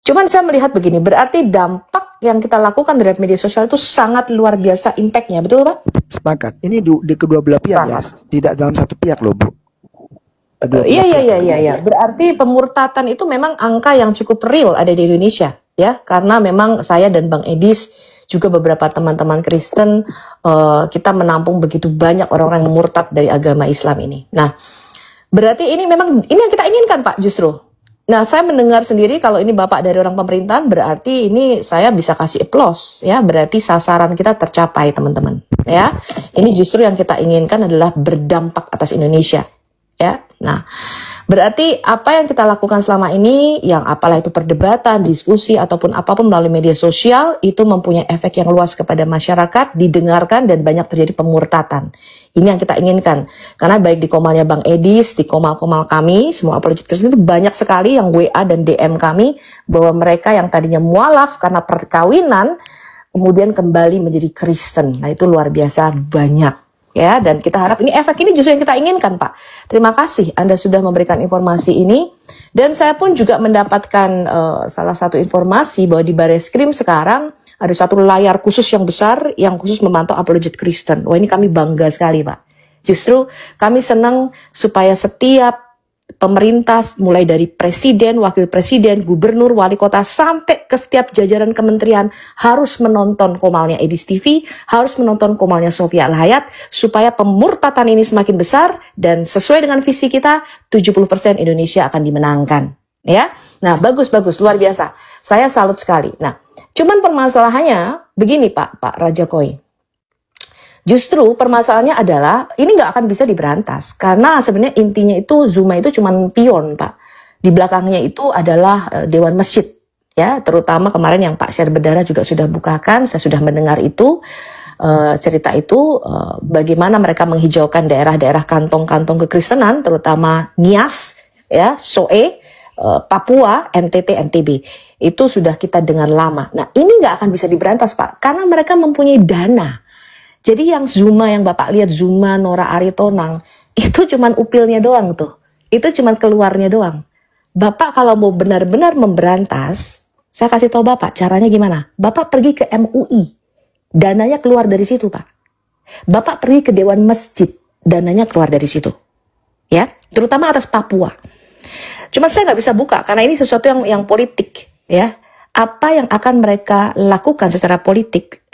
Cuman saya melihat begini, berarti dampak yang kita lakukan dari media sosial itu sangat luar biasa impact-nya, betul Pak? Sepakat. Ini di kedua belah pihak ya, tidak dalam satu pihak loh Bu. Iya. Berarti pemurtatan itu memang angka yang cukup real ada di Indonesia, ya. Karena memang saya dan Bang Edis juga beberapa teman-teman Kristen, kita menampung begitu banyak orang-orang yang murtad dari agama Islam ini. Nah, berarti ini memang ini yang kita inginkan Pak justru. Nah, saya mendengar sendiri kalau ini Bapak dari orang pemerintahan, berarti ini saya bisa kasih applause, ya. Berarti sasaran kita tercapai, teman-teman, ya. Ini justru yang kita inginkan adalah berdampak atas Indonesia, ya. Nah, berarti apa yang kita lakukan selama ini, yang apalah itu perdebatan, diskusi, ataupun apapun melalui media sosial, itu mempunyai efek yang luas kepada masyarakat, didengarkan, dan banyak terjadi pemurtatan. Ini yang kita inginkan. Karena baik di komalnya Bang Edis, di komal-komal kami, semua apologet Kristen itu banyak sekali yang WA dan DM kami, bahwa mereka yang tadinya mualaf karena perkawinan, kemudian kembali menjadi Kristen. Nah, itu luar biasa banyak. Ya, dan kita harap ini efek ini justru yang kita inginkan, Pak. Terima kasih Anda sudah memberikan informasi ini. Dan saya pun juga mendapatkan salah satu informasi bahwa di Bareskrim sekarang ada satu layar khusus yang besar yang khusus memantau apologet Kristen. Wah, ini kami bangga sekali, Pak. Justru kami senang supaya setiap pemerintah, mulai dari presiden, wakil presiden, gubernur, wali kota, sampai ke setiap jajaran kementerian harus menonton komalnya Edis TV, harus menonton komalnya Sofia Al-Hayat, supaya pemurtatan ini semakin besar, dan sesuai dengan visi kita, 70% Indonesia akan dimenangkan. Ya, nah bagus, luar biasa. Saya salut sekali. Nah, cuman permasalahannya begini Pak Raja Koi. Justru permasalahannya adalah ini nggak akan bisa diberantas karena sebenarnya intinya itu Zuma itu cuma pion Pak. Di belakangnya itu adalah Dewan Masjid, ya, terutama kemarin yang Pak Syer Bedara juga sudah bukakan. Saya sudah mendengar itu cerita itu, bagaimana mereka menghijaukan daerah-daerah kantong-kantong kekristenan, terutama Nias, ya, Soe, Papua, NTT, NTB. Itu sudah kita dengar lama. Nah, ini nggak akan bisa diberantas Pak karena mereka mempunyai dana. Jadi yang Zuma yang Bapak lihat, Zuma, Nora Aritonang, itu cuman upilnya doang tuh. Itu cuman keluarnya doang. Bapak kalau mau benar-benar memberantas, saya kasih tahu Bapak caranya gimana. Bapak pergi ke MUI, dananya keluar dari situ Pak. Bapak pergi ke Dewan Masjid, dananya keluar dari situ. Ya, terutama atas Papua. Cuma saya nggak bisa buka karena ini sesuatu yang politik. Ya, apa yang akan mereka lakukan secara politik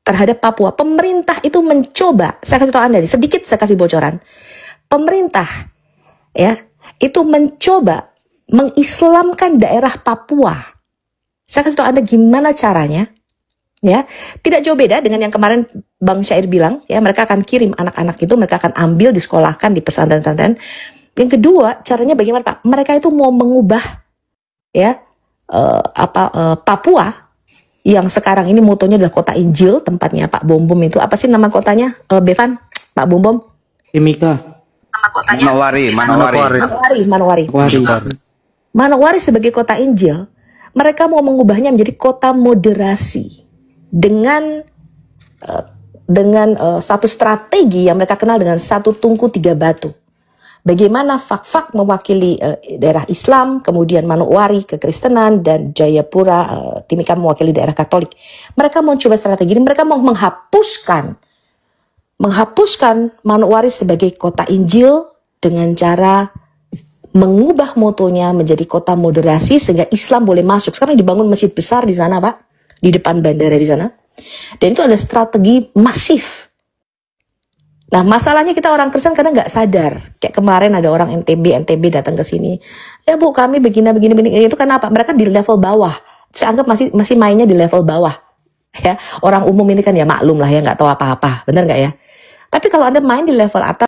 terhadap Papua, pemerintah itu mencoba, saya kasih tahu Anda nih, sedikit saya kasih bocoran. Pemerintah ya, itu mencoba mengislamkan daerah Papua. Saya kasih tahu Anda gimana caranya. Ya, tidak jauh beda dengan yang kemarin Bang Syair bilang, ya, mereka akan kirim anak-anak itu, mereka akan ambil, disekolahkan di pesantren-pesantren. Yang kedua, caranya bagaimana Pak? Mereka itu mau mengubah ya Papua yang sekarang ini motonya adalah kota Injil, tempatnya Pak Bom Bom itu. Apa sih nama kotanya, Bevan? Pak Bom Bom? Timika. Nama kotanya? Manowari. Manowari sebagai kota Injil, mereka mau mengubahnya menjadi kota moderasi dengan satu strategi yang mereka kenal dengan satu tungku tiga batu. Bagaimana Fak-Fak mewakili daerah Islam, kemudian Manowari kekristenan, dan Jayapura Timika mewakili daerah Katolik. Mereka mau coba strategi ini, mereka mau menghapuskan Manowari sebagai kota Injil dengan cara mengubah motonya menjadi kota moderasi sehingga Islam boleh masuk. Sekarang dibangun masjid besar di sana Pak, di depan bandara di sana. Dan itu ada strategi masif. Nah, masalahnya kita orang Kristen kadang nggak sadar. Kayak kemarin ada orang NTB datang ke sini. Ya Bu, kami begini. Itu karena apa? Mereka di level bawah. Saya anggap masih mainnya di level bawah. Ya, orang umum ini kan ya maklum lah ya, nggak tahu apa-apa. Benar nggak ya? Tapi kalau Anda main di level atas,